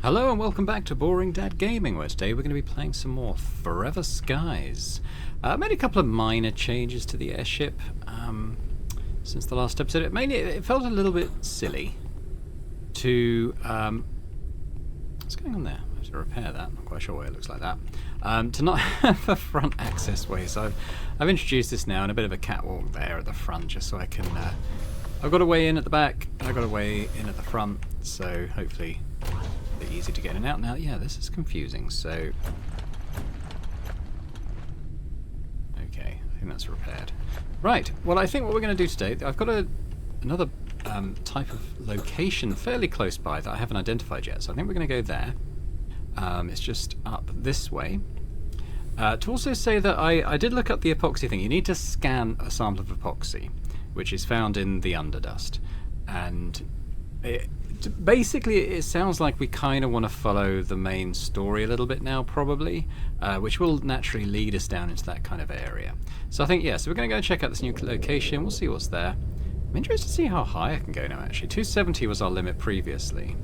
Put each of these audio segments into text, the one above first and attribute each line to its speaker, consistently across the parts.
Speaker 1: Hello and welcome back to Boring Dad Gaming, where today we're going to be playing some more Forever Skies. I made a couple of minor changes to the airship since the last episode. It felt a little bit silly to... what's going on there? I have to repair that. I'm not quite sure why it looks like that. To not have a front access way, so I've introduced this now in a bit of a catwalk there at the front, just so I can... I've got a way in at the back, and I've got a way in at the front, so hopefully... easy to get in and out. Now, yeah, this is confusing, so... Okay, I think that's repaired. Right, well, I think what we're going to do today, I've got another type of location fairly close by that I haven't identified yet, so I think we're going to go there. It's just up this way. To also say that I did look up the epoxy thing. You need to scan a sample of epoxy, which is found in the underdust, and... basically, it sounds like we kind of want to follow the main story a little bit now, probably, which will naturally lead us down into that kind of area. So I think, yeah, so we're going to go check out this new location. We'll see what's there. I'm interested to see how high I can go now, actually. 270 was our limit previously.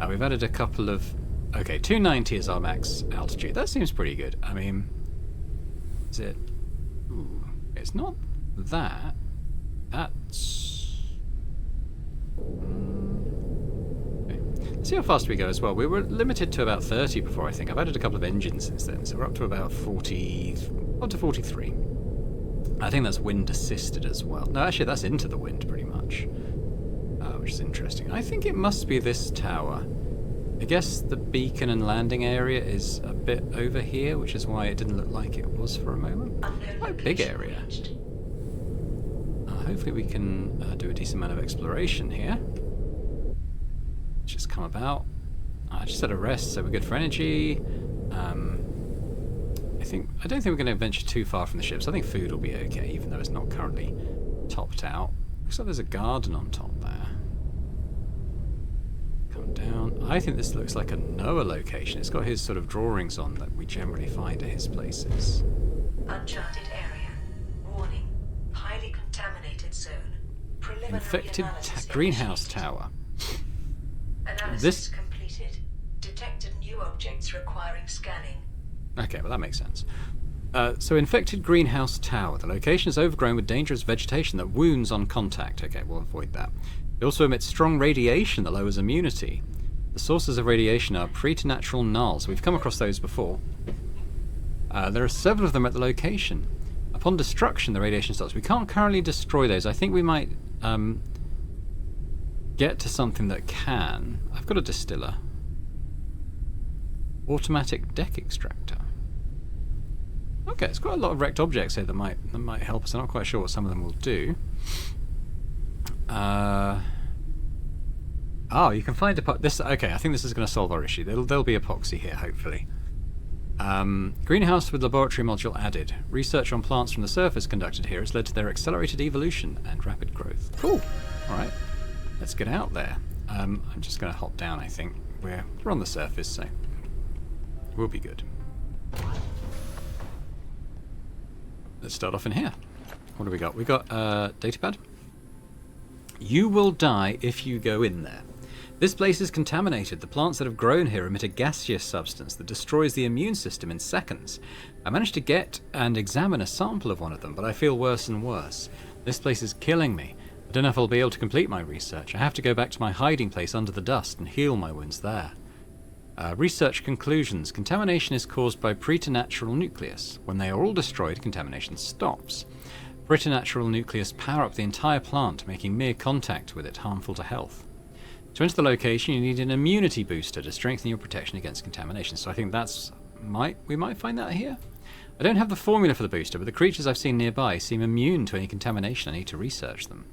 Speaker 1: We've added a couple of... Okay, 290 is our max altitude. That seems pretty good. I mean, is it... Ooh, it's not that. That's... Okay. Let's see how fast we go as well. We were limited to about 30 before, I think. I've added a couple of engines since then, so we're up to about 40, up to 43. I think that's wind assisted as well. No, actually that's into the wind pretty much, which is interesting. I think it must be this tower. I guess the beacon and landing area is a bit over here, which is why it didn't look like it was for a moment. Quite a big area. Hopefully we can do a decent amount of exploration here. Just come about. I just had a rest, so we're good for energy. I don't think we're going to venture too far from the ships. I think food will be okay, even though it's not currently topped out. Looks like there's a garden on top there. Come down. I think this looks like a Noah location. It's got his sort of drawings on that we generally find at his places.
Speaker 2: Uncharted area. Warning. Highly contaminated zone. Preliminary
Speaker 1: Infected greenhouse tower.
Speaker 2: Analysis completed. Detected new objects requiring scanning.
Speaker 1: Okay, well that makes sense. So infected greenhouse tower. The location is overgrown with dangerous vegetation that wounds on contact. Okay, we'll avoid that. It also emits strong radiation that lowers immunity. The sources of radiation are preternatural nulls. We've come across those before. There are several of them at the location. Upon destruction, the radiation starts. We can't currently destroy those. I think we might get to something that can. I've got a distiller. Automatic deck extractor. Okay, it's got a lot of wrecked objects here that might help us. I'm not quite sure what some of them will do. Oh, you can find this. Okay, I think this is going to solve our issue. There'll be epoxy here, hopefully. Greenhouse with laboratory module added. Research on plants from the surface conducted here has led to their accelerated evolution and rapid growth. Cool. All right, let's get out there. I'm just going to hop down. I think we're on the surface, so we'll be good. Let's start off in here. What do we got? We got datapad. You will die if you go in there. This place is contaminated. The plants that have grown here emit a gaseous substance that destroys the immune system in seconds. I managed to get and examine a sample of one of them, but I feel worse and worse. This place is killing me. I don't know if I'll be able to complete my research. I have to go back to my hiding place under the dust and heal my wounds there. Research conclusions. Contamination is caused by preternatural nucleus. When they are all destroyed, contamination stops. Preternatural nucleus power up the entire plant, making mere contact with it harmful to health. To enter the location, you need an immunity booster to strengthen your protection against contamination. So I think we might find that here. I don't have the formula for the booster, but the creatures I've seen nearby seem immune to any contamination. I need to research them.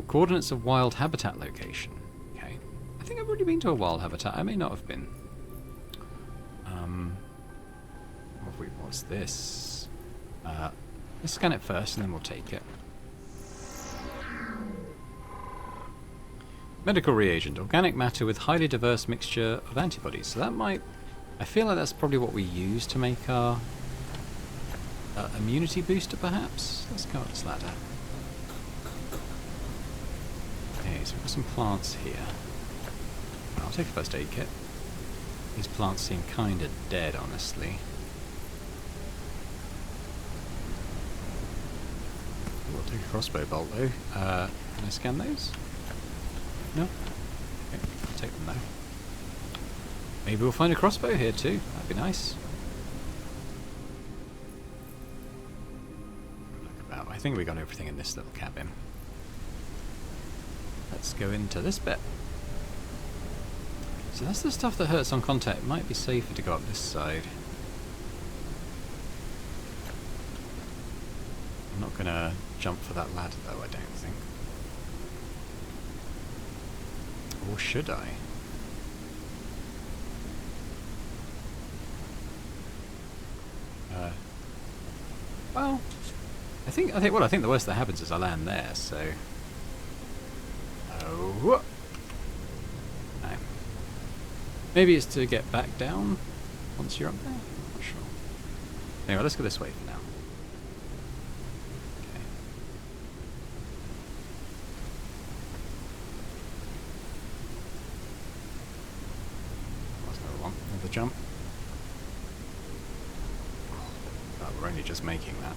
Speaker 1: Coordinates of wild habitat location. Okay. I think I've already been to a wild habitat. I may not have been. What's this? Let's scan it first and then we'll take it. Medical reagent. Organic matter with highly diverse mixture of antibodies. So that might... I feel like that's probably what we use to make our immunity booster, perhaps? Let's go up this ladder. Okay, so we've got some plants here. I'll take a first aid kit. These plants seem kinda dead, honestly. We'll take a crossbow bolt though. Can I scan those? No? Okay, I'll take them though. Maybe we'll find a crossbow here too. That'd be nice. Look about. I think we got everything in this little cabin. Let's go into this bit. So that's the stuff that hurts on contact. It might be safer to go up this side. I'm not gonna jump for that ladder though, I don't think. Or should I? Well, I think the worst that happens is I land there, so. Oh. No. Maybe it's to get back down once you're up there. I'm not sure. Anyway, let's go this way for now. Okay. That's another one. Another jump. Oh, we're only just making that.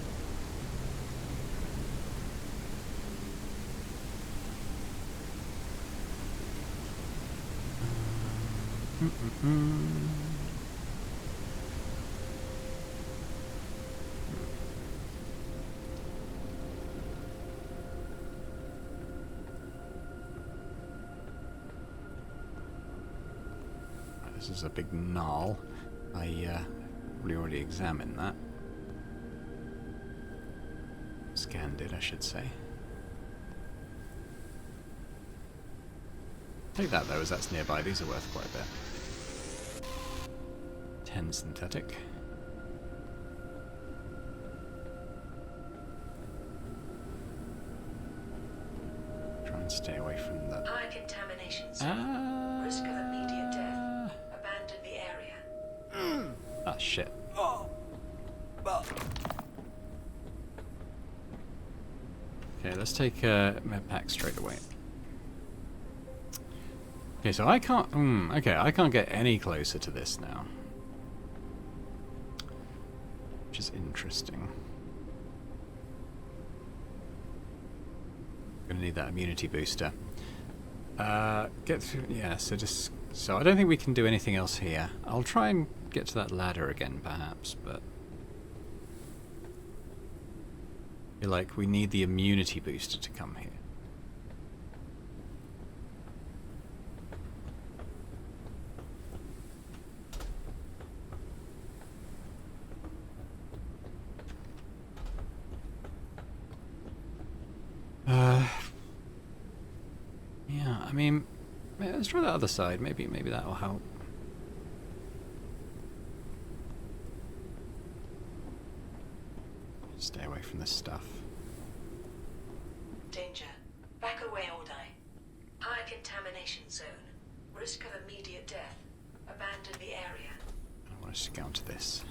Speaker 1: This is a big null. I probably already examined that. Scanned it, I should say. Take that though, as that's nearby. These are worth quite a bit. 10 synthetic. Try and stay away from the...
Speaker 2: High contamination zone. Risk of immediate death. Abandon the area.
Speaker 1: Ah, shit. Okay, let's take a med pack straight away. Okay, so I can't... okay, I can't get any closer to this now. Which is interesting. Gonna need that immunity booster. Get through... yeah, so just... so I don't think we can do anything else here. I'll try and get to that ladder again, perhaps, but... I feel like we need the immunity booster to come here. Yeah, I mean, let's try the other side. Maybe that will help. Stay away from this stuff.
Speaker 2: Danger. Back away or die. High contamination zone. Risk of immediate death. Abandon the area.
Speaker 1: I want us to go onto this.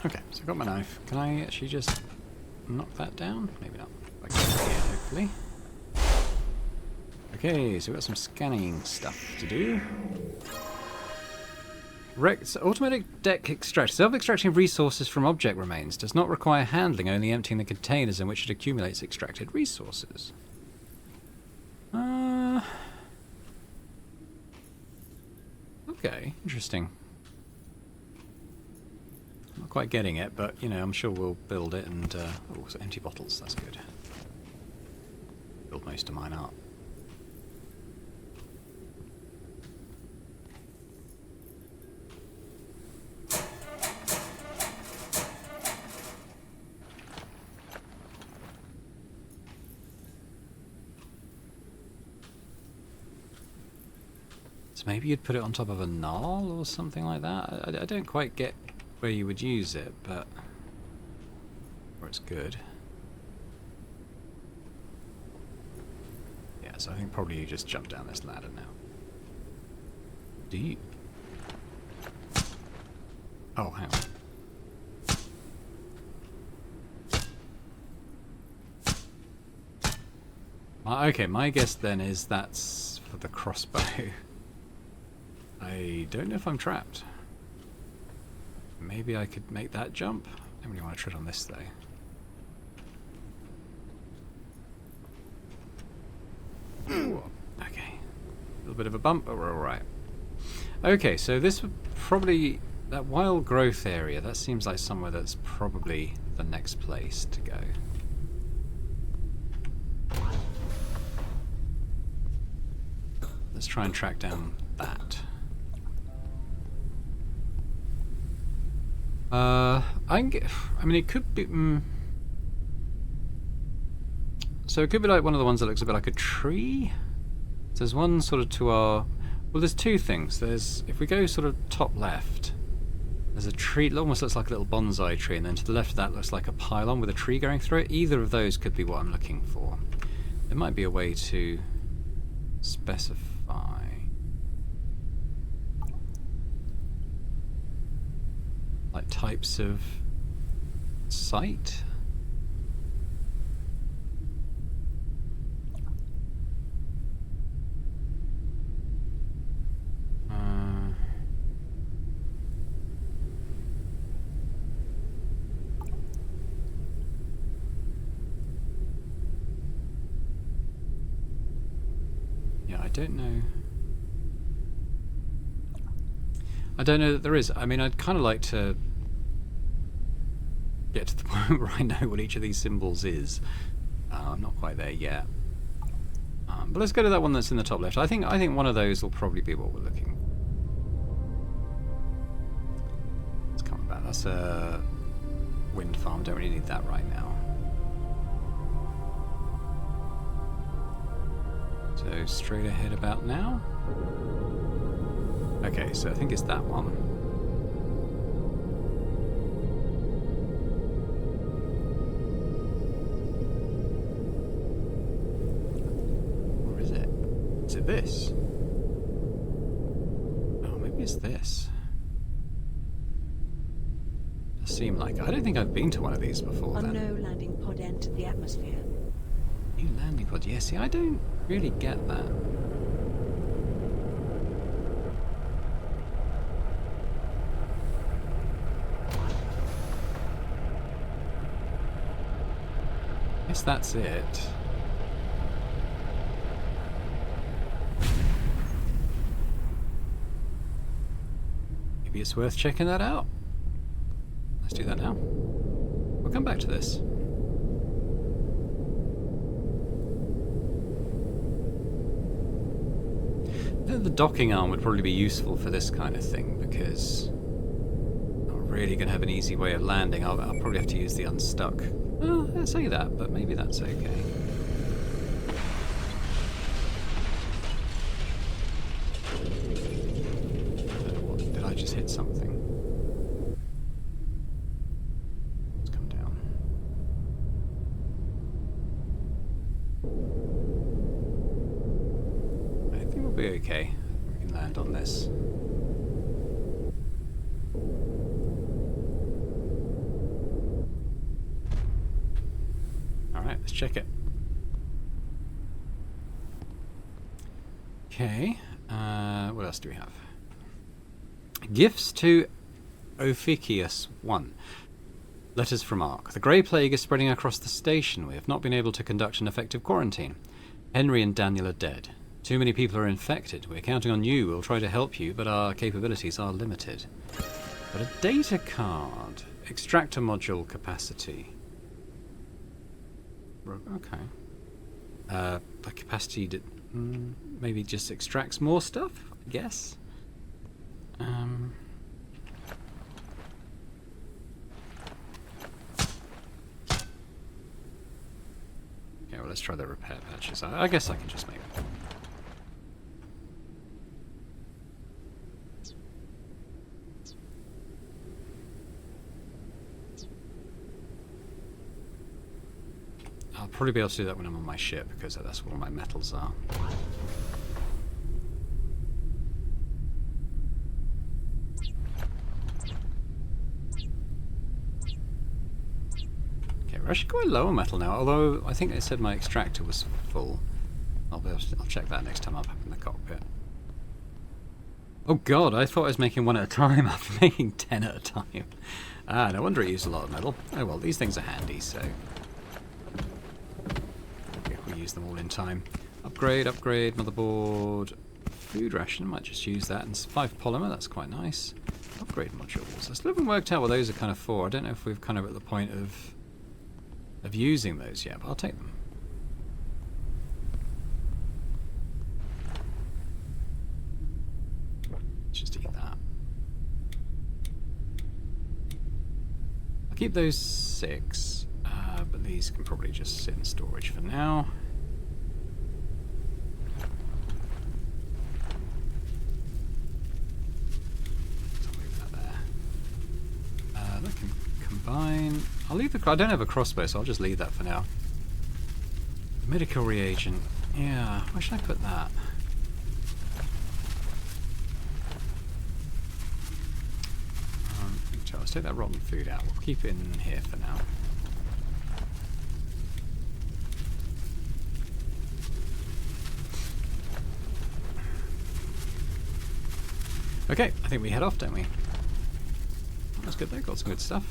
Speaker 1: Okay, so I've got my knife. Can I actually just knock that down? Maybe not. I can here, hopefully. Okay, so we've got some scanning stuff to do. Automatic deck extraction. Self-extraction of resources from object remains does not require handling, only emptying the containers in which it accumulates extracted resources. Okay, interesting. Not quite getting it, but, you know, I'm sure we'll build it and... oh, so empty bottles, that's good. Build most of mine up. So maybe you'd put it on top of a null or something like that? I don't quite get where you would use it, but... where it's good. Yeah, so I think probably you just jump down this ladder now. Do you? Oh, hang on. Okay, my guess then is that's for the crossbow. I don't know if I'm trapped. Maybe I could make that jump. I don't really want to tread on this though. Ooh, okay. A little bit of a bump, but we're alright. Okay, so this would probably... That wild growth area, that seems like somewhere that's probably the next place to go. Let's try and track down that. I mean, it could be... So it could be like one of the ones that looks a bit like a tree. So there's one sort of to our... Well, there's two things. There's... If we go sort of top left, there's a tree. It almost looks like a little bonsai tree. And then to the left of that looks like a pylon with a tree going through it. Either of those could be what I'm looking for. There might be a way to specify... like types of site. Yeah, I don't know. I don't know that there is. I mean, I'd kind of like to get to the point where I know what each of these symbols is. I'm not quite there yet. But let's go to that one that's in the top left. I think one of those will probably be what we're looking. Let's come back. That's a wind farm. Don't really need that right now. So straight ahead about now. Okay, so I think it's that one. Or is it? Is it this? Oh, maybe it's this. Does seem like... I don't think I've been to one of these before then.
Speaker 2: Unknown landing pod entered the atmosphere.
Speaker 1: New landing pod, yeah, see, I don't really get that. Guess that's it. Maybe it's worth checking that out. Let's do that now. We'll come back to this. The docking arm would probably be useful for this kind of thing because I'm not really going to have an easy way of landing. I'll probably have to use the unstuck. Well, I say that, but maybe that's okay. Did I just hit something? Let's come down. I think we'll be okay. We can land on this. Alright, let's check it. Okay, what else do we have? Gifts to Ophikius 1. Letters from Ark. The Grey Plague is spreading across the station. We have not been able to conduct an effective quarantine. Henry and Daniel are dead. Too many people are infected. We're counting on you. We'll try to help you, but our capabilities are limited. But a data card. Extractor module capacity. Okay. The capacity that maybe just extracts more stuff, I guess. Okay, well, let's try the repair patches. I guess I can just make it. I'll probably be able to do that when I'm on my ship, because that's where all my metals are. Okay, we're actually going low on metal now, although I think they said my extractor was full. I'll check that next time I'm up in the cockpit. Oh god, I thought I was making one at a time. I'm making 10 at a time. Ah, no wonder it used a lot of metal. Oh well, these things are handy, so... okay, we'll use them all in time. Upgrade, motherboard... food ration, might just use that. And 5 polymer, that's quite nice. Upgrade modules. I still haven't worked out what those are kind of for. I don't know if we've kind of at the point of using those yet, but I'll take them. Just eat that. I'll keep those 6, but these can probably just sit in storage for now. So I'll move that there. That can combine. I'll leave the. I don't have a crossbow, so I'll just leave that for now. Medical reagent. Yeah, where should I put that? Let's take that rotten food out. We'll keep it in here for now. Okay, I think we head off, don't we? That's good though, got some good stuff.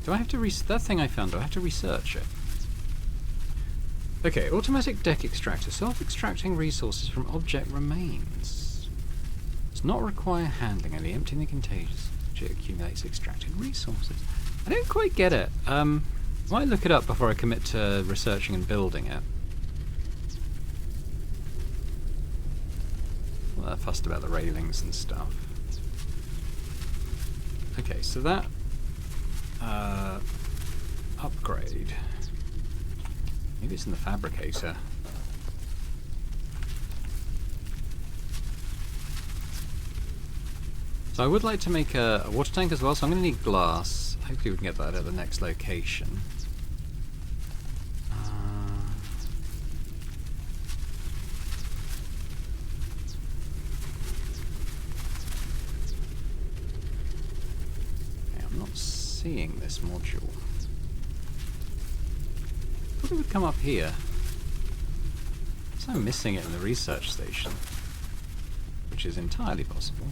Speaker 1: Do I have to that thing I found, do I have to research it? Okay, automatic deck extractor. Self-extracting resources from object remains. Does not require handling, only emptying the containers. It accumulates extracted resources. I don't quite get it. I might look it up before I commit to researching and building it. Well, they're fussed about the railings and stuff. Okay, so that upgrade. Maybe it's in the fabricator. So I would like to make a water tank as well, so I'm going to need glass. Hopefully we can get that at the next location. Okay, I'm not seeing this module. I thought it would come up here. So I'm missing it in the research station, which is entirely possible.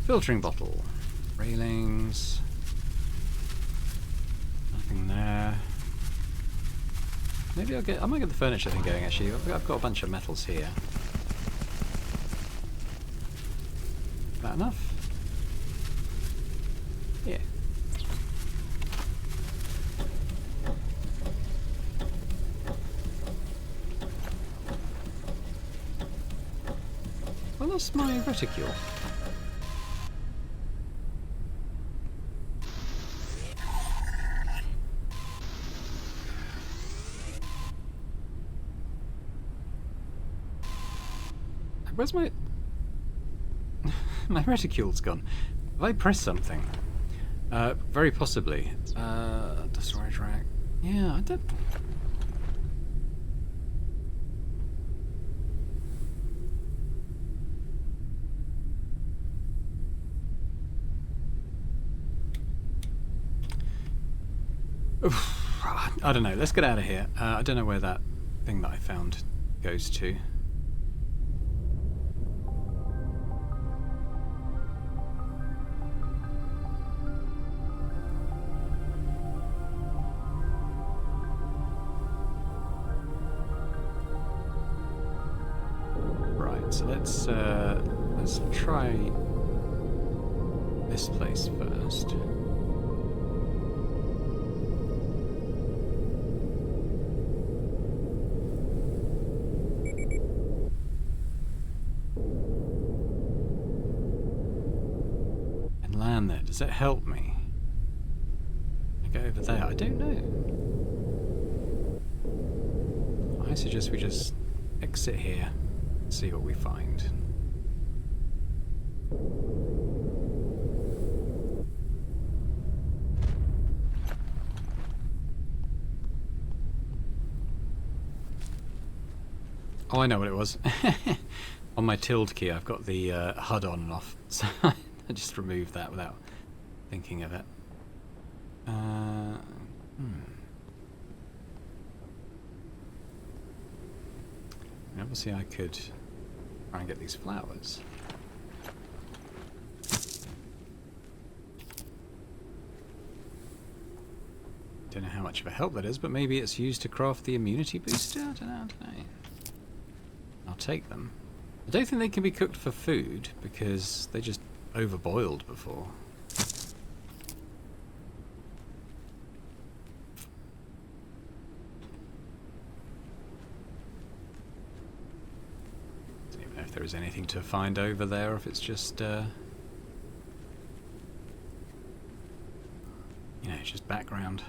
Speaker 1: Filtering bottle. Railings. Nothing there. Maybe I might get the furniture thing going actually. I've got a bunch of metals here. Is that enough? Yeah. I lost my reticule. Where's my... my reticule's gone. Have I pressed something? Very possibly. The storage rack. Yeah, I don't... Oof, I don't know. Let's get out of here. I don't know where that thing that I found goes to. So let's try this place first. And land there. Does it help me? I go over there. I don't know. I suggest we just exit here. See what we find. Oh, I know what it was. On my tilde key, I've got the HUD on and off, so I just removed that without thinking of it. Obviously I could try and get these flowers. Don't know how much of a help that is, but maybe it's used to craft the immunity booster? I don't know. I'll take them. I don't think they can be cooked for food, because they just overboiled before. Don't even know if there is anything to find over there, or if it's just, you know, just background.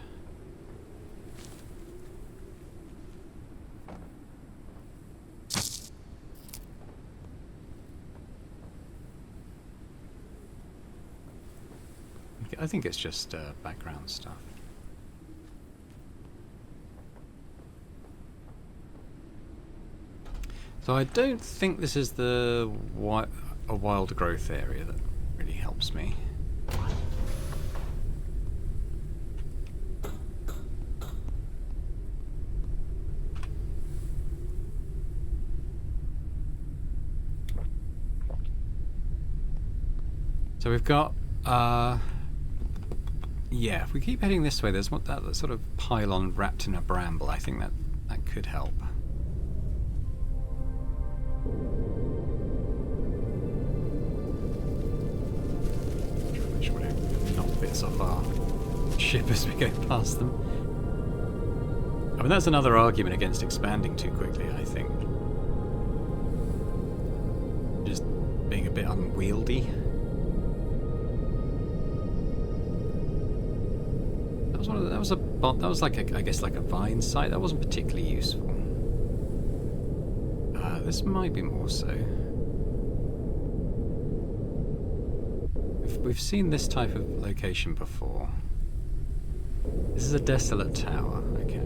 Speaker 1: I think it's just background stuff. So I don't think this is a wild growth area that really helps me. So we've got yeah, if we keep heading this way, there's that sort of pylon wrapped in a bramble. I think that could help. Make sure we don't knock bits off our ship as we go past them. I mean, that's another argument against expanding too quickly, I think. Just being a bit unwieldy. That was like I guess like a vine site. That wasn't particularly useful. This might be more so. We've seen this type of location before. This is a desolate tower. Okay.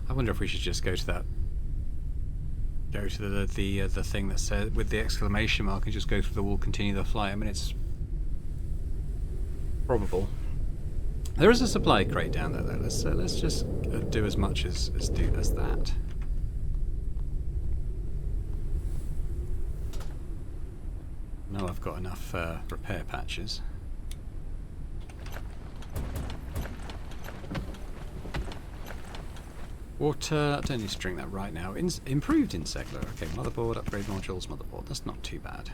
Speaker 1: I wonder if we should just go to that. Go to the thing that says with the exclamation mark and just go through the wall, continue the flight. I mean, it's probable. There is a supply crate down there, though. Let's just do as much as that. Now I've got enough repair patches. Water, I don't need to drink that right now. Improved insect lure. Okay, motherboard, upgrade modules, motherboard. That's not too bad.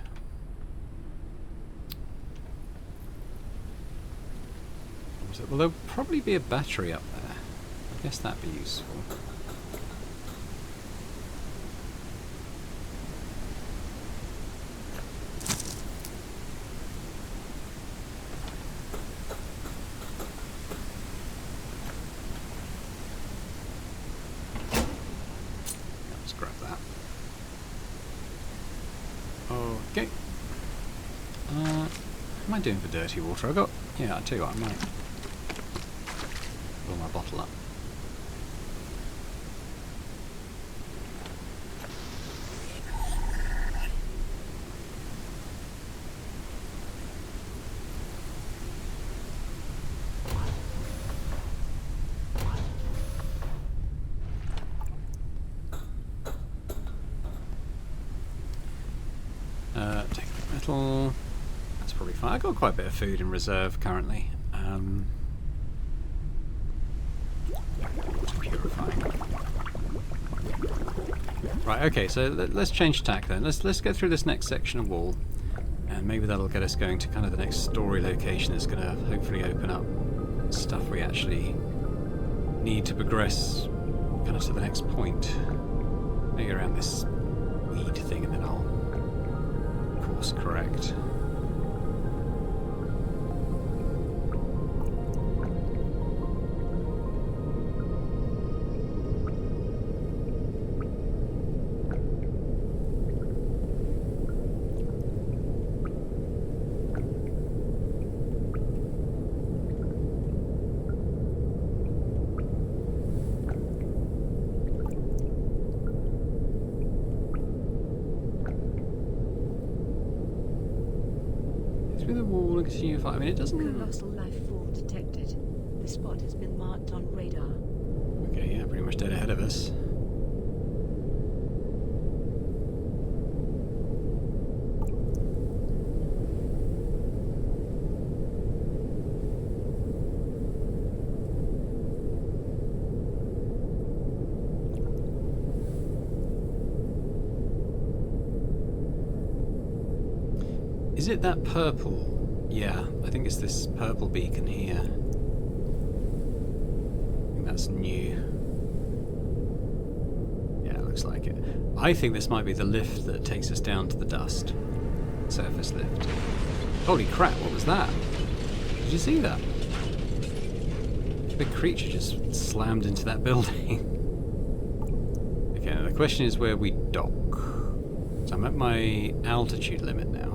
Speaker 1: Well, there'll probably be a battery up there. I guess that'd be useful. Okay. What am I doing for dirty water? I'll tell you what, I might fill my bottle up. Take the metal. That's probably fine. I've got quite a bit of food in reserve currently. Purifying. Right, okay, so let's change tack then. Let's get through this next section of wall, and maybe that'll get us going to kind of the next story location that's going to hopefully open up stuff we actually need to progress kind of to the next point. Maybe around this weed thing, and then I'll course correct. continue fighting. I mean, it doesn't...
Speaker 3: Colossal life form detected. The spot has been marked on radar.
Speaker 1: Okay, yeah, pretty much dead ahead of us. Is it that purple? Yeah, I think it's this purple beacon here. I think that's new. Yeah, it looks like it. I think this might be the lift that takes us down to the dust. Surface lift. Holy crap, what was that? Did you see that? A big creature just slammed into that building. Okay, now the question is where we dock. So I'm at my altitude limit now.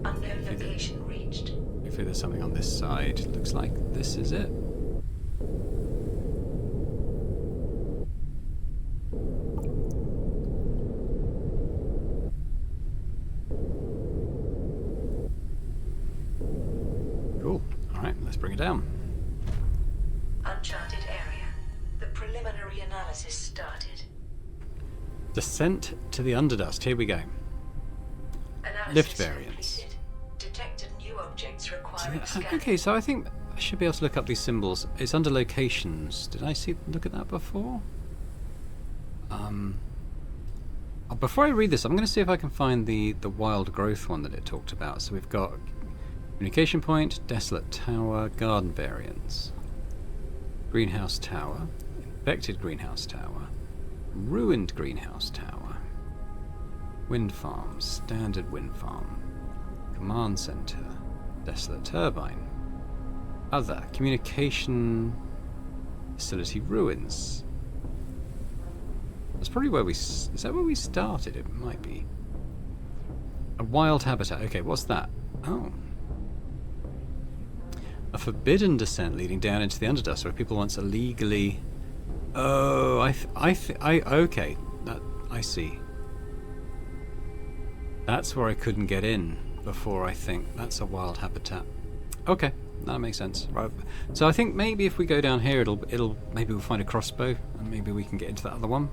Speaker 2: Unknown location reached.
Speaker 1: Hopefully there's something on this side. Looks like this is it. Cool. Alright, let's bring it down.
Speaker 2: Uncharted area. The preliminary analysis started.
Speaker 1: Descent to the Underdust. Here we go.
Speaker 2: Analysis
Speaker 1: Lift variants.
Speaker 2: completed. Detected new objects requiring scanning.
Speaker 1: Okay, so I think I should be able to look up these symbols. It's under locations. Did I look at that before? Before I read this, I'm going to see if I can find the wild growth one that it talked about. So we've got communication point, desolate tower, garden variants, greenhouse tower, infected greenhouse tower, ruined greenhouse tower, wind farm, standard wind farm, command center, desolate turbine, other communication facility ruins. That's probably where is that where we started? It might be. A wild habitat. Okay, what's that? Oh. A forbidden descent leading down into the Underdust where people once illegally... Oh, okay. I see. That's where I couldn't get in before, I think. That's a wild habitat. Okay, that makes sense. Right. So I think maybe if we go down here, maybe we'll find a crossbow, and maybe we can get into that other one,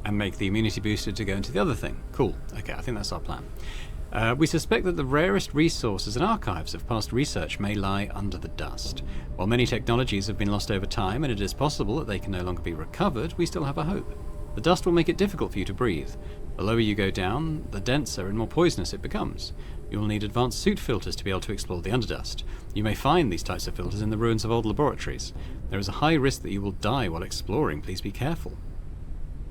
Speaker 1: and make the immunity booster to go into the other thing. Cool. Okay, I think that's our plan. We suspect that the rarest resources and archives of past research may lie under the dust. While many technologies have been lost over time, and it is possible that they can no longer be recovered, we still have a hope. The dust will make it difficult for you to breathe. The lower you go down, the denser and more poisonous it becomes. You will need advanced suit filters to be able to explore the Underdust. You may find these types of filters in the ruins of old laboratories. There is a high risk that you will die while exploring. Please be careful.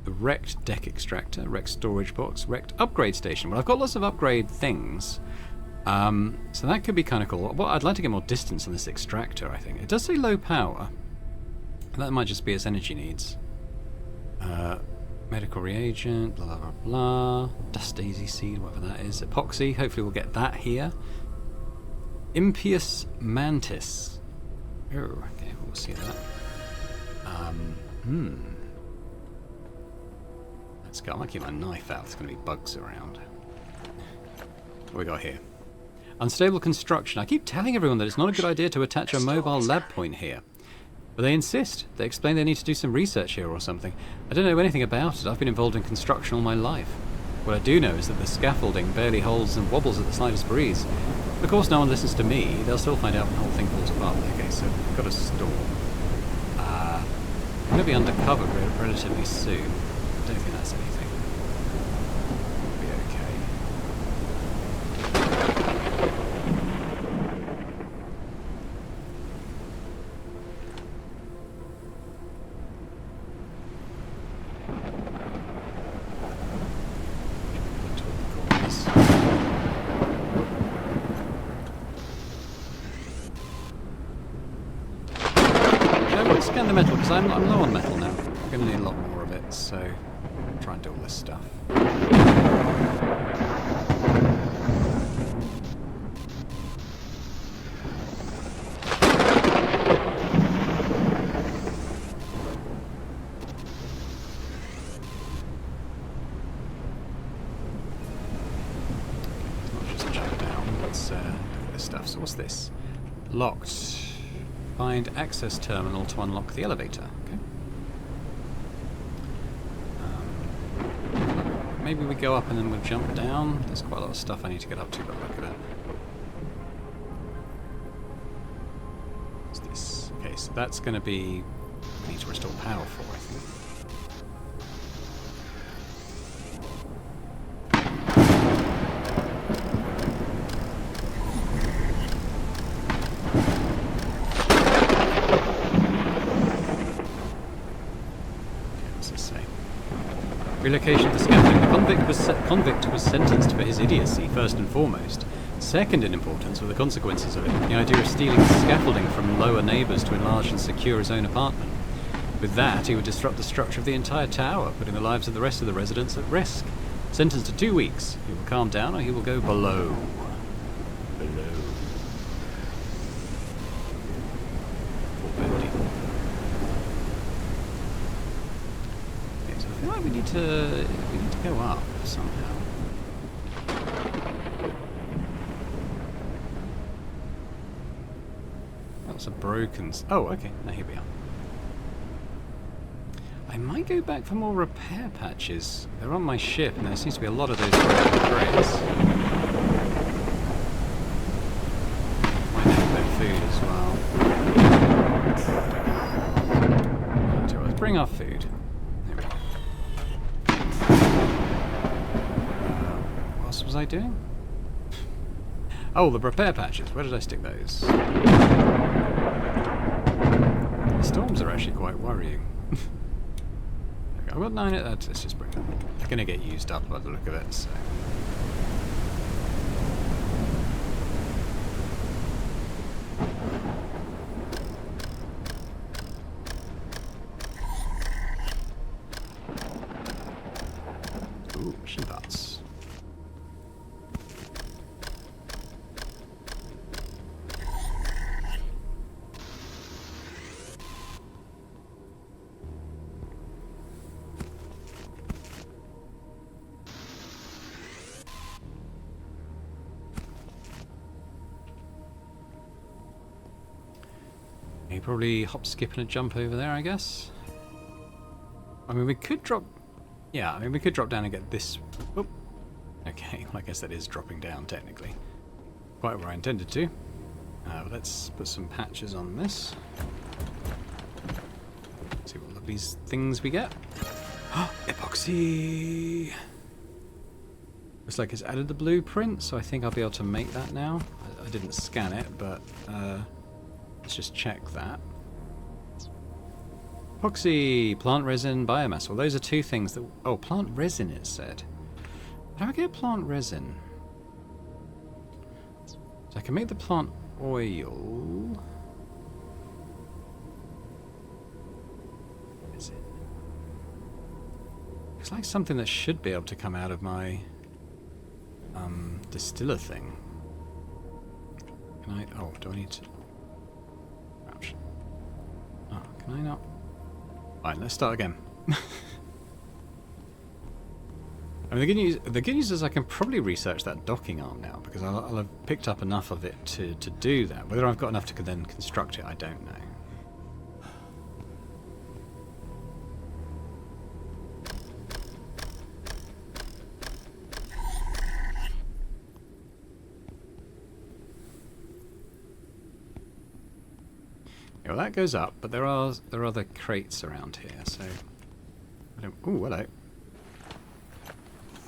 Speaker 1: The wrecked deck extractor, wrecked storage box, wrecked upgrade station. Well, I've got lots of upgrade things. So that could be kind of cool. Well, I'd like to get more distance on this extractor, I think. It does say low power. That might just be its energy needs. Medical reagent, blah, blah, blah, blah. Dust daisy seed, whatever that is. Epoxy, hopefully we'll get that here. Impious mantis. Oh, okay, we'll see that. Let's go. I might keep my knife out. There's going to be bugs around. What do we got here? Unstable construction. I keep telling everyone that it's not a good idea to attach a mobile lab point here. But they insist. They explain they need to do some research here or something. I don't know anything about it. I've been involved in construction all my life. What I do know is that the scaffolding barely holds and wobbles at the slightest breeze. Of course, no one listens to me. They'll still find out when the whole thing falls apart. Okay, so we've got a store. I'm going to be undercover relatively soon. I don't think that's anything. We'll be okay. Scan the metal, because I'm low on metal now. I'm going to need a lot more of it, so I'll try and do all this stuff. Locked. Find access terminal to unlock the elevator. Okay. Maybe we go up and then we'll jump down. There's quite a lot of stuff I need to get up to, but look at it. What's this? Okay, so that's going to be... I need to restore power for, I think. Relocation to scaffolding. The convict was sentenced for his idiocy, first and foremost. Second in importance were the consequences of it. The idea of stealing scaffolding from lower neighbours to enlarge and secure his own apartment. With that, he would disrupt the structure of the entire tower, putting the lives of the rest of the residents at risk. Sentenced to 2 weeks. He will calm down or he will go below. Below. 450. I feel like we need to go up somehow. That's a broken... Oh, okay. Now here we are. I might go back for more repair patches. They're on my ship, and there seems to be a lot of those broken crates. Might have their food as well. Let's bring our food. What was I doing? Oh, the repair patches. Where did I stick those? The storms are actually quite worrying. I've got 9. Let's just bring them. They're going to get used up by the look of it, so... Ooh, machine parts. Probably hop, skip, and a jump over there, I guess. I mean, we could drop... Yeah, I mean, we could drop down and get this... Oh. Okay, well, I guess that is dropping down, technically. Quite where I intended to. Let's put some patches on this. See what lovely things we get. Epoxy! Looks like it's added the blueprint, so I think I'll be able to make that now. I didn't scan it, but... let's just check that. Epoxy, plant resin, biomass. Well, those are two things that... Oh, plant resin, it said. How do I get plant resin? So I can make the plant oil. What is it? Looks like something that should be able to come out of my distiller thing. Can I... Oh, do I need to... Oh, can I not? Fine, let's start again. I mean, the good news is I can probably research that docking arm now, because I'll have picked up enough of it to do that. Whether I've got enough to then construct it, I don't know. Well, that goes up, but there are other crates around here, so I don't... Ooh, hello.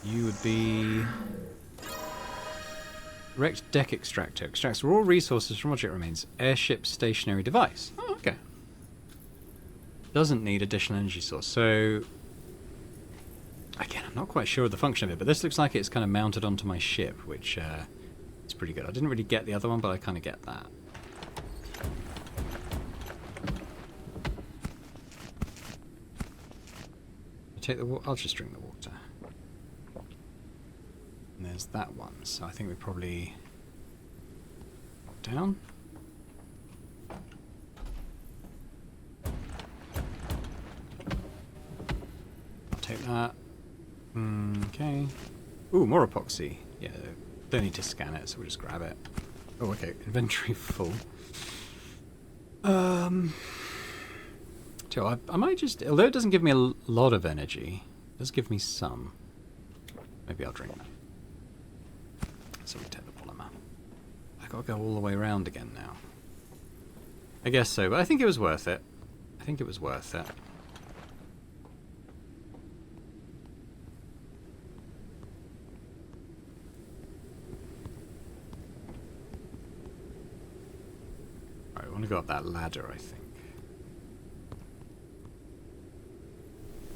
Speaker 1: You would be... Wrecked deck extractor. Extracts raw resources from object remains. Airship stationary device. Oh, okay. Doesn't need additional energy source, so... Again, I'm not quite sure of the function of it, but this looks like it's kind of mounted onto my ship, which is pretty good. I didn't really get the other one, but I kind of get that. Take the I'll just drink the water. And there's that one, so I think we probably down. I'll take that. Okay. Ooh, more epoxy. Yeah, don't need to scan it, so we'll just grab it. Oh, okay. Inventory full. So I might just... Although it doesn't give me a lot of energy, it does give me some. Maybe I'll drink that. So we take the polymer. I gotta go all the way around again now. I guess so, but I think it was worth it. I think it was worth it. Right, I want to go up that ladder, I think.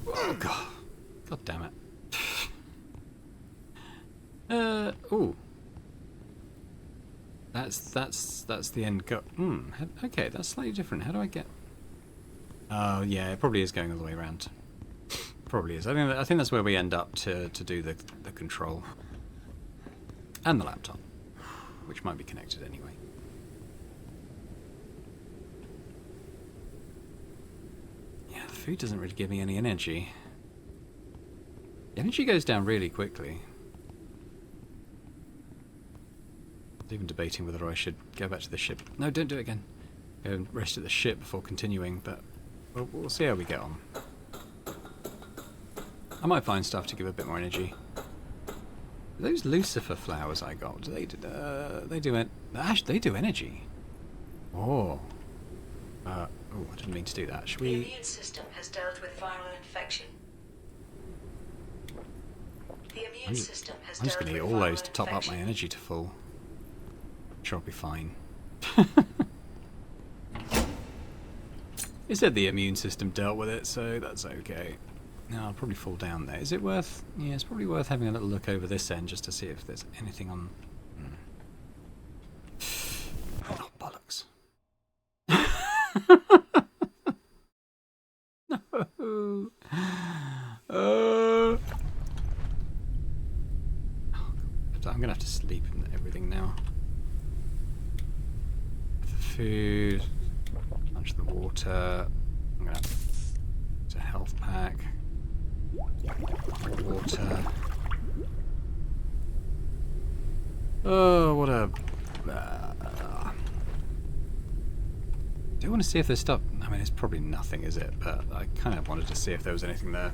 Speaker 1: Oh, God. God damn it. Ooh. That's the end go. Okay, that's slightly different. How do I get... Oh, yeah, it probably is going all the way around. Probably is. I think that's where we end up to do the control. And the laptop. Which might be connected anyway. Yeah, the food doesn't really give me any energy. The energy goes down really quickly. I was even debating whether I should go back to the ship. No, don't do it again. Go and rest at the ship before continuing, but we'll see how we get on. I might find stuff to give a bit more energy. Those Lucifer flowers I got, they do energy. Oh. Oh, I didn't mean to do that. Should we...
Speaker 2: The immune system has dealt with viral infection.
Speaker 1: I'm just going to eat all those to top up my energy to full. Sure, I'll be fine. It said the immune system dealt with it, so that's okay. Now I'll probably fall down there. Is it worth... Yeah, it's probably worth having a little look over this end just to see if there's anything on... Oh, bollocks. No. I'm going to have to sleep in everything now. Food. Lunch the water. I'm going to have a health pack. Water. Oh, what a... I do want to see if there's stuff... I mean, it's probably nothing, is it? But I kind of wanted to see if there was anything there.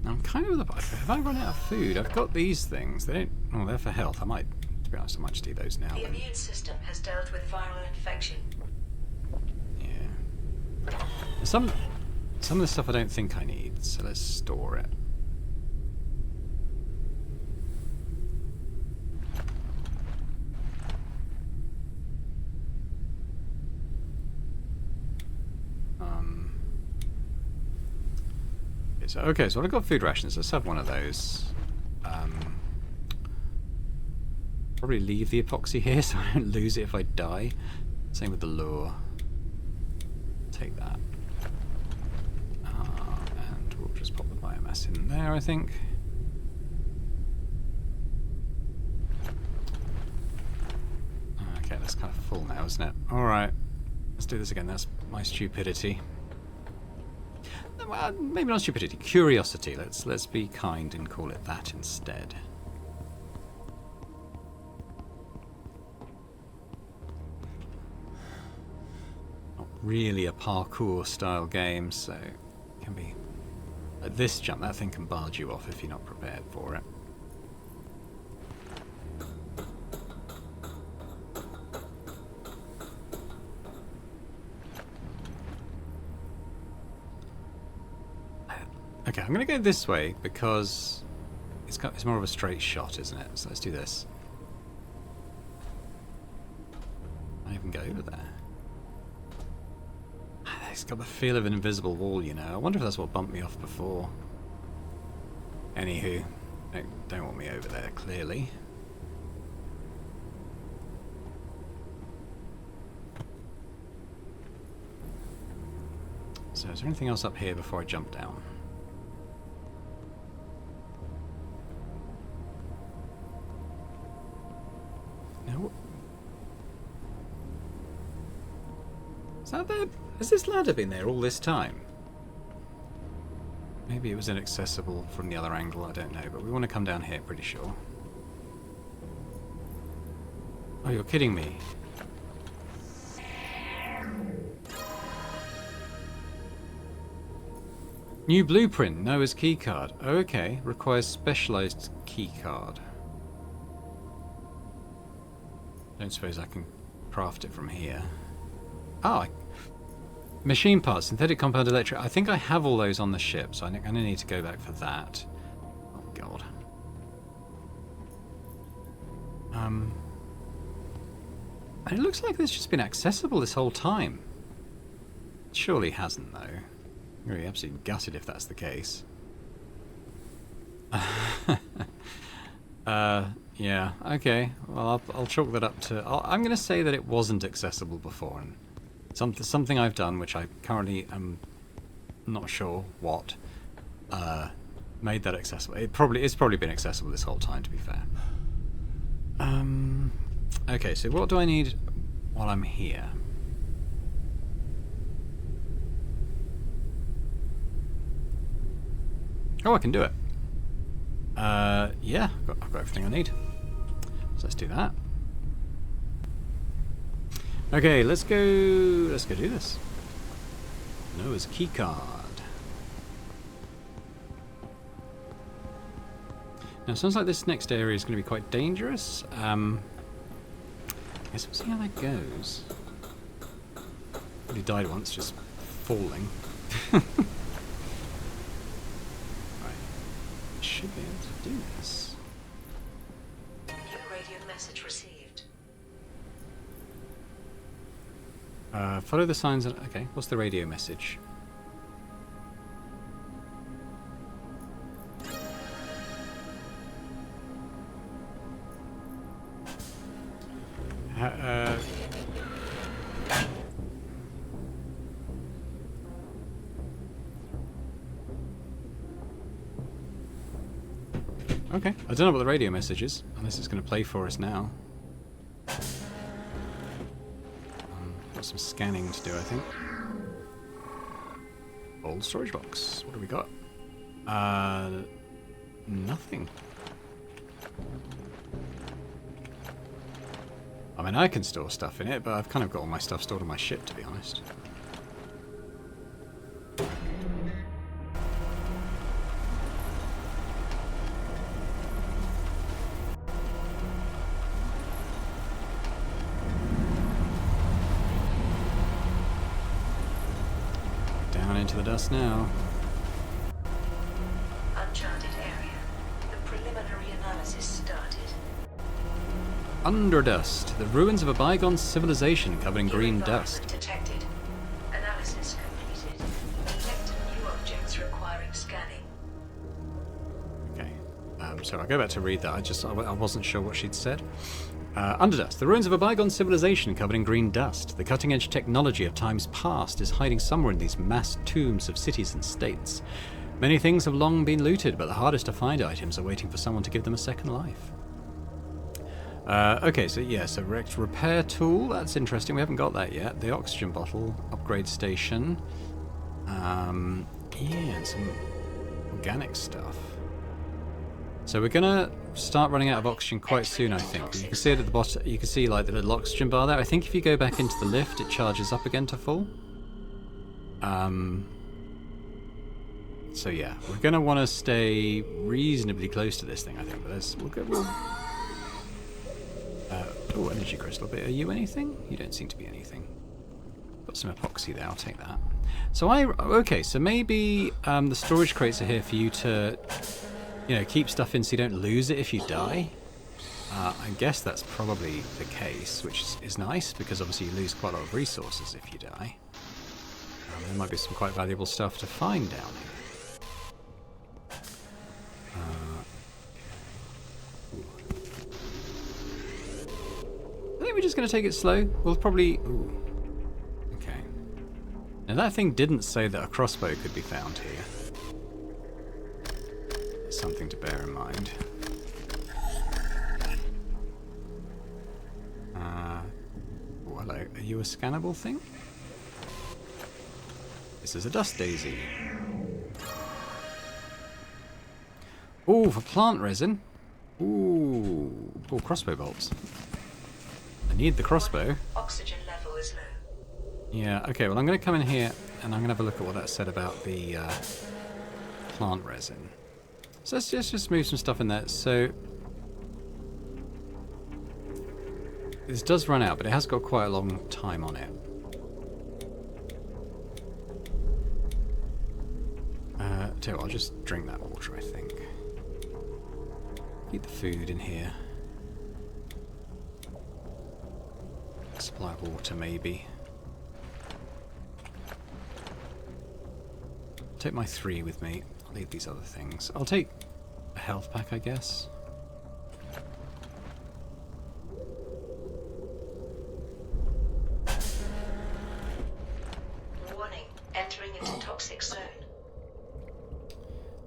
Speaker 1: I'm kind of... Have I run out of food? I've got these things. They don't... Oh, they're for health. I might... To be honest, I might just eat those now.
Speaker 2: The immune system has dealt with viral infection.
Speaker 1: Yeah. Some of the stuff I don't think I need, so let's store it. Okay, so I've got food rations. Let's have one of those. Probably leave the epoxy here so I don't lose it if I die. Same with the lure. Take that. And we'll just pop the biomass in there, I think. Okay, that's kind of full now, isn't it? Alright. Let's do this again. That's my stupidity. Well, maybe not stupidity. Curiosity. Let's be kind and call it that instead. Not really a parkour style game, so it can be... At this jump, that thing can barge you off if you're not prepared for it. Okay, I'm going to go this way because it's more of a straight shot, isn't it? So let's do this. I even go over there. It's got the feel of an invisible wall, you know. I wonder if that's what bumped me off before. Anywho, don't want me over there, clearly. So is there anything else up here before I jump down? No. Has this ladder been there all this time? Maybe it was inaccessible from the other angle, I don't know, but we want to come down here, pretty sure. Oh, you're kidding me. New blueprint, Noah's keycard. Oh, okay. Requires specialized keycard. Don't suppose I can craft it from here. Oh, machine parts, synthetic compound electric. I think I have all those on the ship, so I'm going to need to go back for that. Oh, God. And it looks like it's just been accessible this whole time. It surely hasn't, though. I'm going to be absolutely gutted if that's the case. Yeah, okay. Well, I'll chalk that up to... I'm going to say that it wasn't accessible before, and something I've done, which I currently am not sure what, made that accessible. It's probably been accessible this whole time, to be fair. Okay, so what do I need while I'm here? Oh, I can do it. Yeah, I've got everything I need. So let's do that. Okay, let's go do this. Noah's keycard. Now, it sounds like this next area is going to be quite dangerous. I guess we'll see how that goes. He died once, just falling. Right. Should be able to do this.
Speaker 2: New radio message received.
Speaker 1: Follow the signs. Okay, what's the radio message? Okay, I don't know what the radio message is, unless it's going to play for us now. Got some scanning to do, I think. Old storage box. What do we got? Nothing. I mean, I can store stuff in it, but I've kind of got all my stuff stored on my ship, to be honest. Into the dust now.
Speaker 2: Uncharted area. The preliminary analysis started.
Speaker 1: Under dust, the ruins of a bygone civilization covered in green dust.
Speaker 2: Detected. Analysis completed. Detect new objects requiring scanning.
Speaker 1: Okay. So I'll go back to read that. I wasn't sure what she'd said. Under dust, the ruins of a bygone civilization covered in green dust. The cutting-edge technology of times past is hiding somewhere in these mass tombs of cities and states. Many things have long been looted, but the hardest to find items are waiting for someone to give them a second life. Okay, so yeah, so repair tool, that's interesting. We haven't got that yet. The oxygen bottle, upgrade station. Yeah, and some organic stuff. So we're gonna start running out of oxygen quite soon, I think. You can see it at the bottom. You can see like the little oxygen bar there. I think if you go back into the lift, it charges up again to full. So yeah, we're gonna want to stay reasonably close to this thing, I think. But oh, energy crystal. But are you anything? You don't seem to be anything. Got some epoxy there. I'll take that. So okay. So maybe the storage crates are here for you to, keep stuff in so you don't lose it if you die. I guess that's probably the case, which is nice, because obviously you lose quite a lot of resources if you die. There might be some quite valuable stuff to find down here. I think we're just going to take it slow. We'll probably... Ooh. Okay. Now that thing didn't say that a crossbow could be found here. Something to bear in mind. Oh, hello. Are you a scannable thing? This is a dust daisy. Ooh, for plant resin. Ooh, crossbow bolts. I need the crossbow.
Speaker 2: Oxygen level is low.
Speaker 1: Yeah, okay, well I'm going to come in here and I'm going to have a look at what that said about the plant resin. So let's just move some stuff in there. So this does run out, but it has got quite a long time on it. Tell you what, I'll just drink that water, I think. Keep the food in here. Supply of water, maybe. Take my 3 with me. I'll leave these other things. I'll take a health pack, I guess.
Speaker 2: Warning, entering into toxic zone.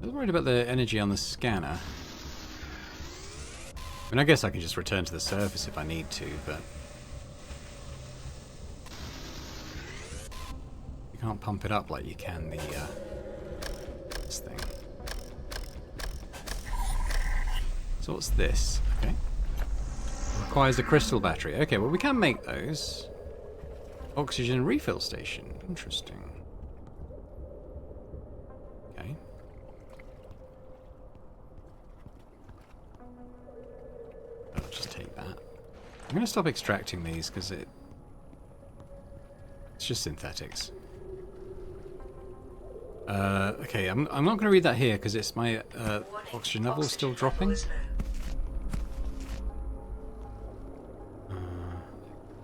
Speaker 1: I was worried about the energy on the scanner. I mean, I guess I can just return to the surface if I need to, but you can't pump it up like you can the this thing. So what's this? Okay. Requires a crystal battery. Okay, well we can make those. Oxygen refill station. Interesting. Okay. I'll just take that. I'm going to stop extracting these because it's just synthetics. Okay, I'm not going to read that here because it's my oxygen level is still dropping.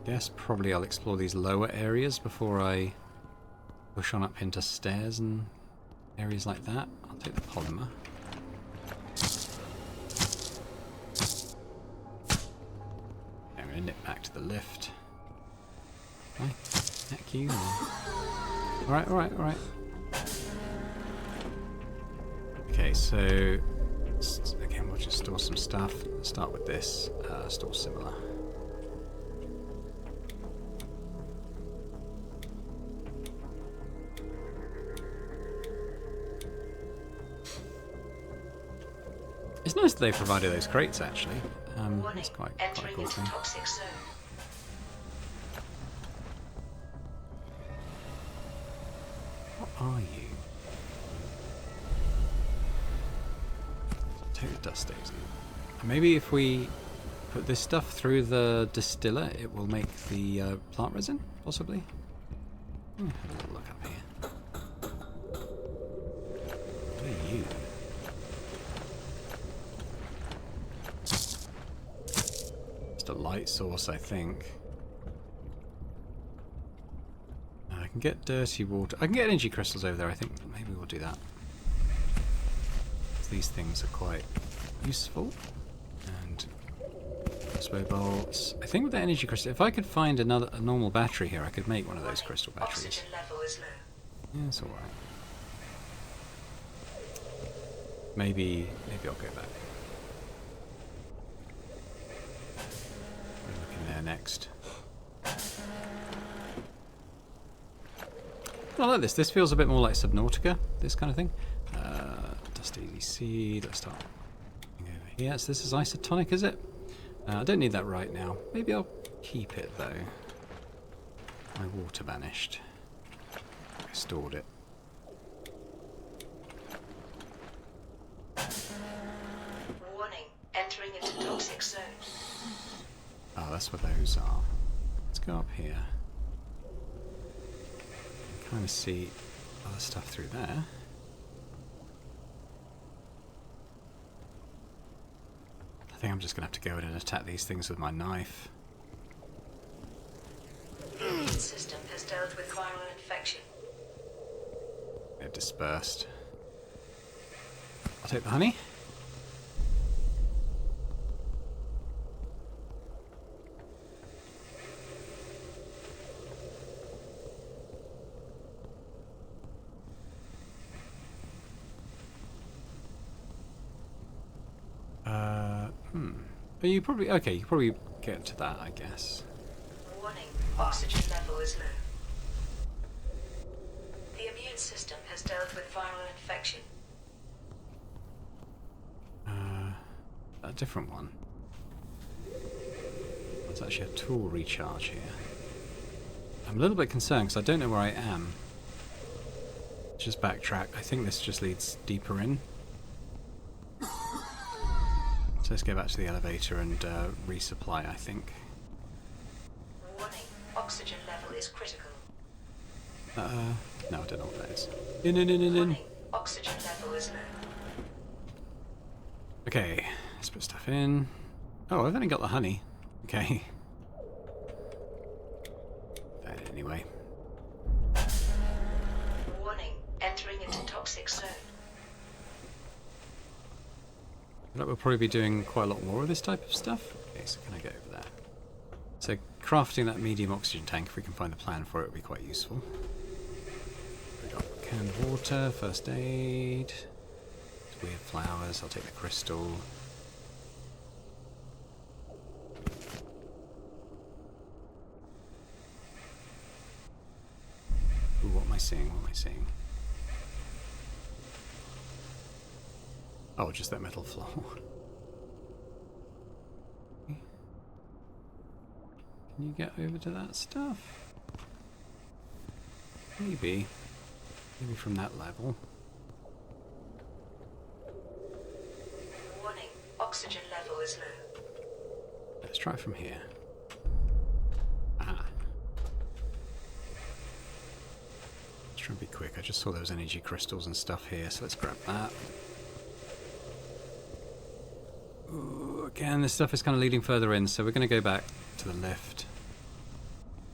Speaker 1: Guess probably I'll explore these lower areas before I push on up into stairs and areas like that. I'll take the polymer. Okay, I'm going to nip back to the lift. Right, heck you. Alright, alright, alright. Okay, so again, we'll just store some stuff. Start with this, store similar. It's nice that they provided those crates, actually. It's quite a cool thing. What are you? Take the dust daisy. Maybe if we put this stuff through the distiller, it will make the plant resin, possibly? Have a little look up here. What are you? Just a light source, I think. I can get dirty water. I can get energy crystals over there, I think. Maybe we'll do that. These things are quite useful. And crossbow bolts. I think with the energy crystal, if I could find a normal battery here, I could make one of those crystal batteries.
Speaker 2: Oxygen level is low.
Speaker 1: Yeah, it's alright. Maybe I'll go back. We'll look in there next. I like this. This feels a bit more like Subnautica, this kind of thing. Dust ADC, let's start over here. So this is isotonic, is it? I don't need that right now. Maybe I'll keep it though. My water vanished. I stored it.
Speaker 2: Warning, entering into toxic zone.
Speaker 1: Oh, that's what those are. Let's go up here. Kind of see other stuff through there. I think I'm just going to have to go in and attack these things with my knife.
Speaker 2: The immune system has dealt with viral infection.
Speaker 1: They're dispersed. I'll take the honey. But you probably you probably get to that, I guess.
Speaker 2: Warning, oxygen level is low. The immune immune system has dealt with viral infection.
Speaker 1: A different one. There's actually a tool recharge here. I'm a little bit concerned because I don't know where I am. Just backtrack. I think this just leads deeper in. So let's go back to the elevator and resupply, I think.
Speaker 2: Warning, oxygen level is critical.
Speaker 1: No, I don't know what that is. In.
Speaker 2: Warning, oxygen level is low.
Speaker 1: Okay, let's put stuff in. Oh, I've only got the honey. Okay. That anyway.
Speaker 2: Warning, entering into toxic zone.
Speaker 1: I feel like we'll probably be doing quite a lot more of this type of stuff. Okay, so can I get over there? So crafting that medium oxygen tank, if we can find the plan for it, would be quite useful. We got canned water, first aid, weird flowers. I'll take the crystal. Ooh, what am I seeing? What am I seeing? Oh, just that metal floor. Can you get over to that stuff? Maybe. Maybe from that level.
Speaker 2: Warning, oxygen level is low.
Speaker 1: Let's try from here. Ah. Let's try and be quick. I just saw those energy crystals and stuff here, so let's grab that. Ooh, again, this stuff is kind of leading further in, so we're going to go back to the lift.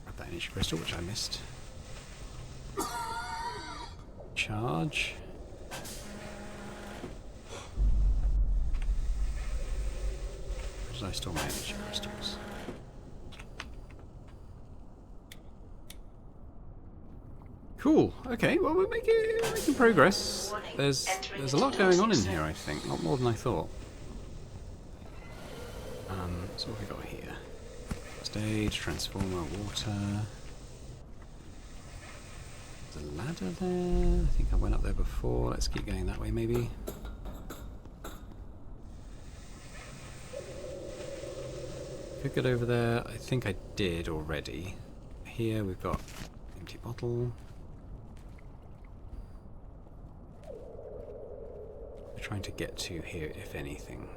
Speaker 1: Grab that energy crystal, which I missed. Charge. Where did I store my energy crystals? Cool. Okay. Well, we're making progress. There's a lot going on in here. I think, not more than I thought. So what have we got here? Stage, transformer, water. There's a ladder there. I think I went up there before. Let's keep going that way, maybe. Could get over there. I think I did already. Here we've got empty bottle. We're trying to get to here, if anything.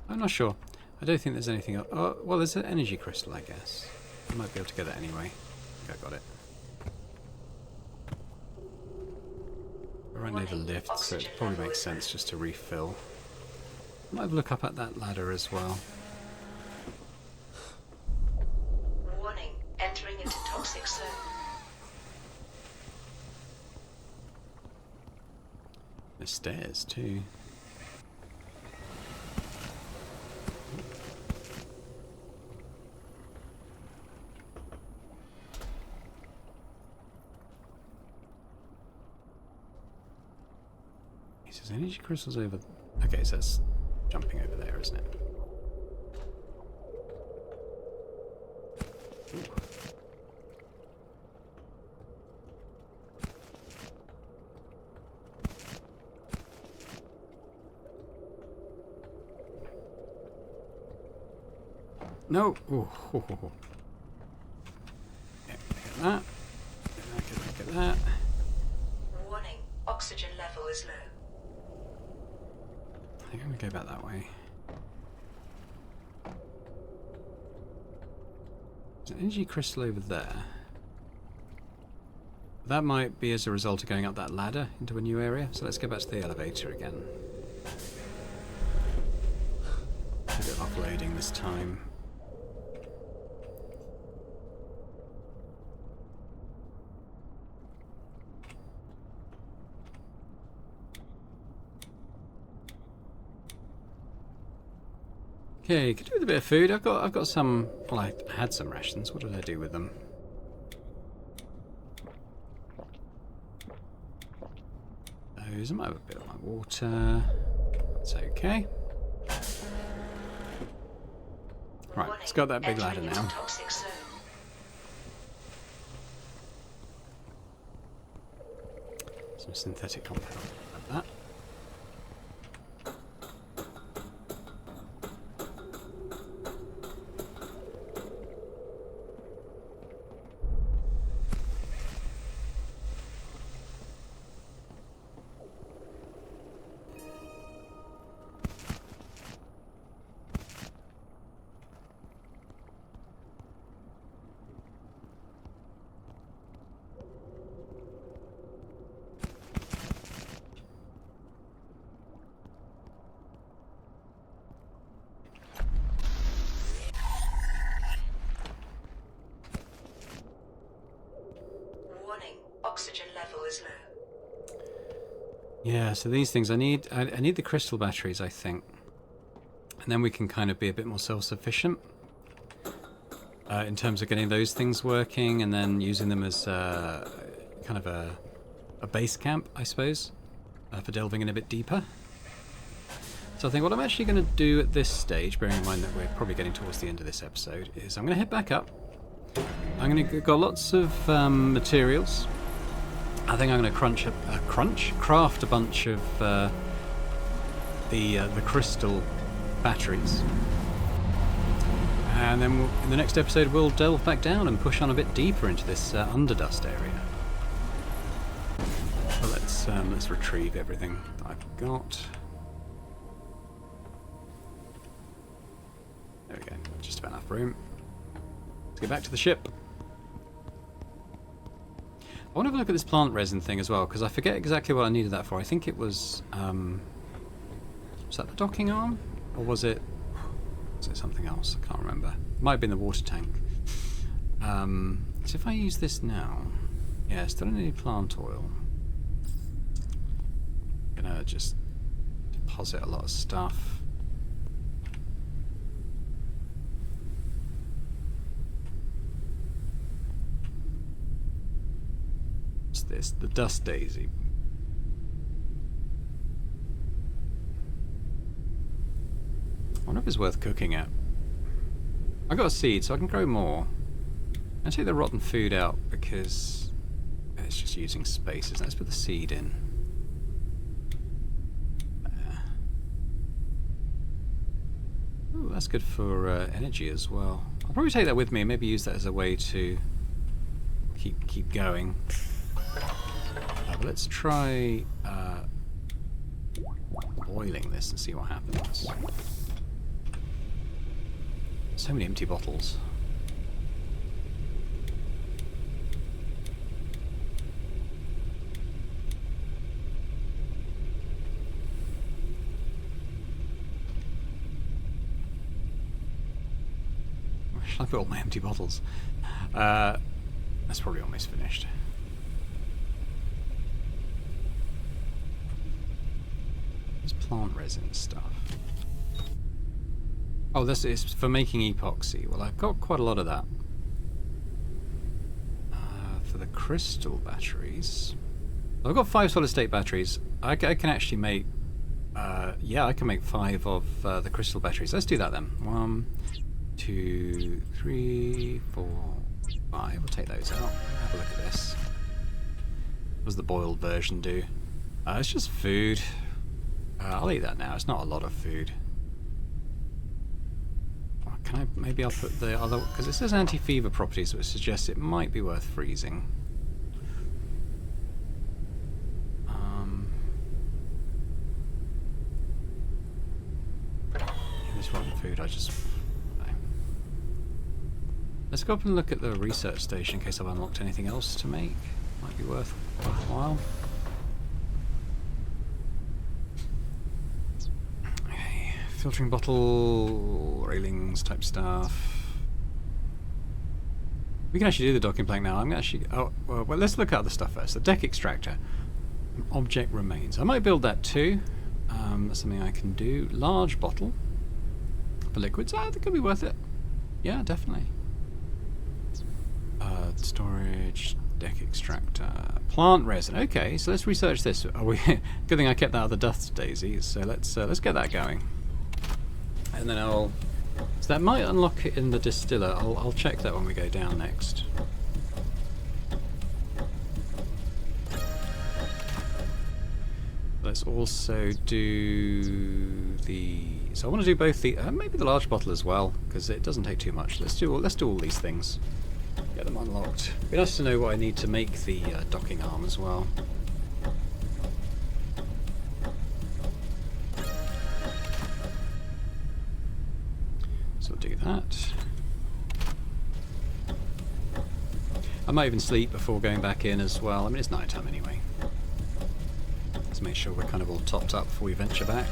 Speaker 1: I'm not sure. I don't think there's anything else. Oh, well, there's an energy crystal, I guess. I might be able to get that anyway. I think I got it. We're right near the lift, so it probably makes sense just to refill. I might have a look up at that ladder as well.
Speaker 2: Warning, entering into toxic zone.
Speaker 1: There's stairs too. There's energy crystals over. Okay, so it's jumping over there, isn't it? Ooh. No! Ooh. Yeah, get that. Get that.
Speaker 2: Warning, oxygen level is low.
Speaker 1: I think I'm gonna go back that way. There's an energy crystal over there. That might be as a result of going up that ladder into a new area. So let's go back to the elevator again. A bit of offloading this time. Okay, could do with a bit of food. I've got some. Well, I had some rations. What did I do with them? Those. I might have a bit of my water. It's okay. Right, it's got that big ladder now.
Speaker 2: Toxic zone.
Speaker 1: Some synthetic compound. Like that.
Speaker 2: Warning. Oxygen level is low.
Speaker 1: Yeah, so these things I need the crystal batteries, I think. And then we can kind of be a bit more self-sufficient in terms of getting those things working and then using them as kind of a base camp, I suppose, for delving in a bit deeper. So I think what I'm actually going to do at this stage, bearing in mind that we're probably getting towards the end of this episode, is I'm going to head back up. I'm going to got lots of materials. I think I'm going to craft a bunch of the crystal batteries, and then in the next episode we'll delve back down and push on a bit deeper into this underdust area. So let's retrieve everything that I've got. There we go, just about enough room. Let's get back to the ship. I want to have a look at this plant resin thing as well, because I forget exactly what I needed that for. I think it was that the docking arm? Or was it something else? I can't remember. It might have been the water tank. So if I use this now... Yeah, still don't need any plant oil. I'm going to just deposit a lot of stuff. This, the dust daisy. I wonder if it's worth cooking it. I got a seed, so I can grow more. I take the rotten food out because it's just using space, isn't it? Let's put the seed in. There. Ooh, that's good for energy as well. I'll probably take that with me and maybe use that as a way to keep going. But let's try boiling this and see what happens. So many empty bottles. Where should I put all my empty bottles? That's probably almost finished. Plant resin stuff. Oh, this is for making epoxy. Well, I've got quite a lot of that. For the crystal batteries, I've got 5 solid-state batteries. I can actually make. Yeah, I can make 5 of the crystal batteries. Let's do that then. 1, 2, 3, 4, 5. We'll take those out. Have a look at this. What does the boiled version do? It's just food. I'll eat that now. It's not a lot of food. Can I? Maybe I'll put the other, because it says anti-fever properties, which suggests it might be worth freezing. This rotten food, I just. No. Let's go up and look at the research station in case I've unlocked anything else to make. Might be worthwhile. Filtering bottle, railings type stuff. We can actually do the docking plank now. I'm going to actually... Oh, well, let's look at other stuff first. The deck extractor. Object remains. I might build that too. That's something I can do. Large bottle for liquids. That could be worth it. Yeah, definitely. Storage, deck extractor, plant resin. Okay, so let's research this. Good thing I kept that other dust daisy. So let's get that going. And then so that might unlock it in the distiller. I'll check that when we go down next. Let's also do the... So I want to do both the... maybe the large bottle as well, because it doesn't take too much. Let's do all these things. Get them unlocked. It'd be nice to know what I need to make the docking arm as well. So we'll do that. I might even sleep before going back in as well. I mean, it's night time anyway. Let's make sure we're kind of all topped up before we venture back.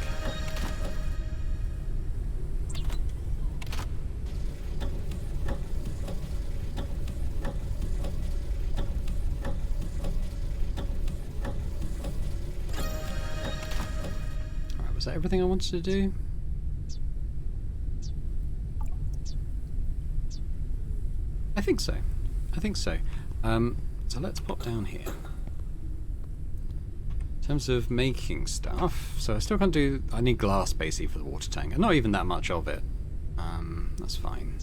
Speaker 1: Alright, was that everything I wanted to do? I think so. I think so. So let's pop down here. In terms of making stuff, so I still can't do... I need glass basically for the water tank, and not even that much of it. That's fine.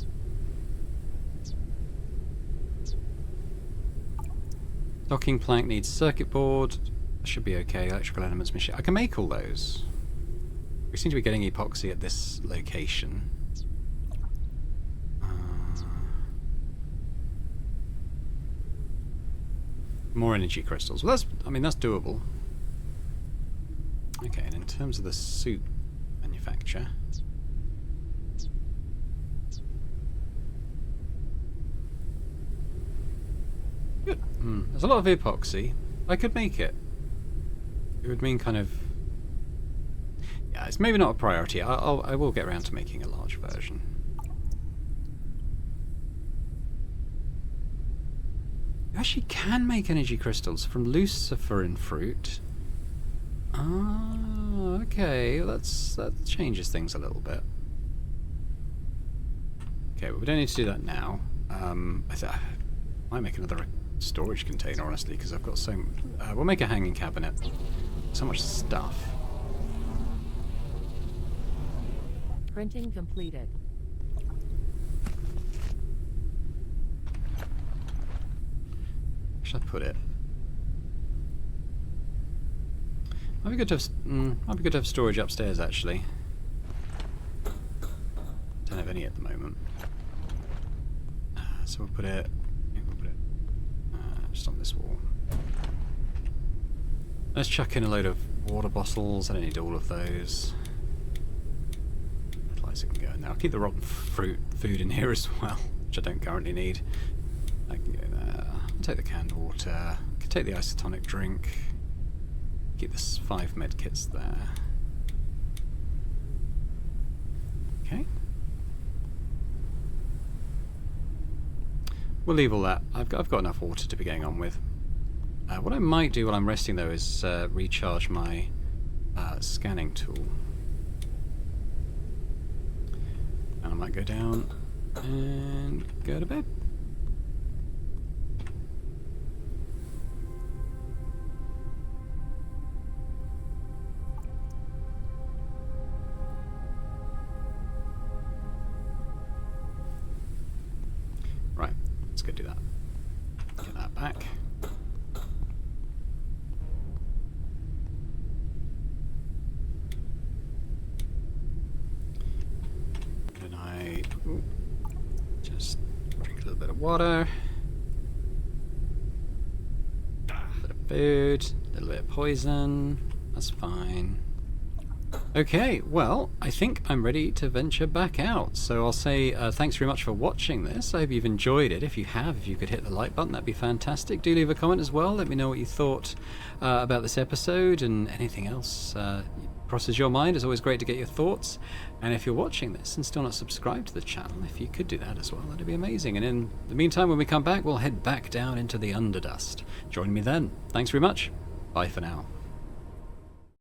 Speaker 1: Docking plank needs circuit board. That should be okay. Electrical elements machine. I can make all those. We seem to be getting epoxy at this location. More energy crystals. Well, that's doable. Okay, and in terms of the suit manufacture, good. There's a lot of epoxy. I could make it. It would mean kind of... Yeah, it's maybe not a priority. I will get around to making a large version. You actually can make energy crystals from luciferin fruit. Ah, okay. That changes things a little bit. Okay, but we don't need to do that now. I might make another storage container, honestly, because I've got so... we'll make a hanging cabinet. So much stuff.
Speaker 3: Printing completed.
Speaker 1: Where should I put it? Might be good to have storage upstairs, actually. Don't have any at the moment. So we'll put it just on this wall. Let's chuck in a load of water bottles. I don't need all of those. Fertilizer can go in there. I'll keep the rotten food in here as well, which I don't currently need. I can go there. I'll take the canned water. I can take the isotonic drink. Keep the 5 med kits there. Okay. We'll leave all that. I've got enough water to be getting on with. What I might do while I'm resting, though, is recharge my scanning tool. And I might go down and go to bed. Right, let's go do that. Get that back. Then I just drink a little bit of water, a bit of food, a little bit of poison. That's fine. Okay, well, I think I'm ready to venture back out. So I'll say thanks very much for watching this. I hope you've enjoyed it. If you have, if you could hit the like button, that'd be fantastic. Do leave a comment as well. Let me know what you thought about this episode and anything else crosses your mind. It's always great to get your thoughts. And if you're watching this and still not subscribed to the channel, if you could do that as well, that'd be amazing. And in the meantime, when we come back, we'll head back down into the Underdust. Join me then. Thanks very much. Bye for now.